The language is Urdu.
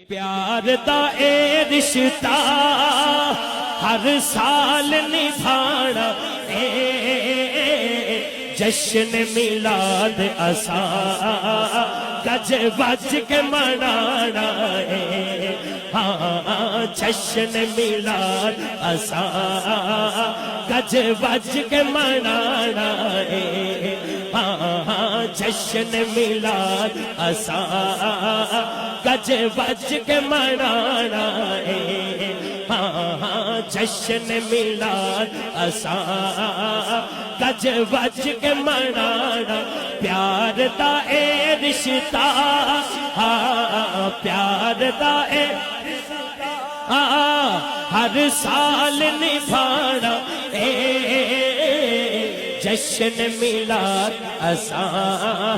پیار دا اے رشتہ ہر سال نبھانا اے جشن میلاد اساں گج بج کے منانا اے ہاں جشن میلاد اساں گج بج کے منانا اے ہاں جشن میلاد اساں گج بج کے منانا اے ہاں جشن میلاد اساں گج بج کے منانا پیار دا اے رشتہ ہاں پیار دا اے ہر سال نبھانا اے جشن میلاد اساں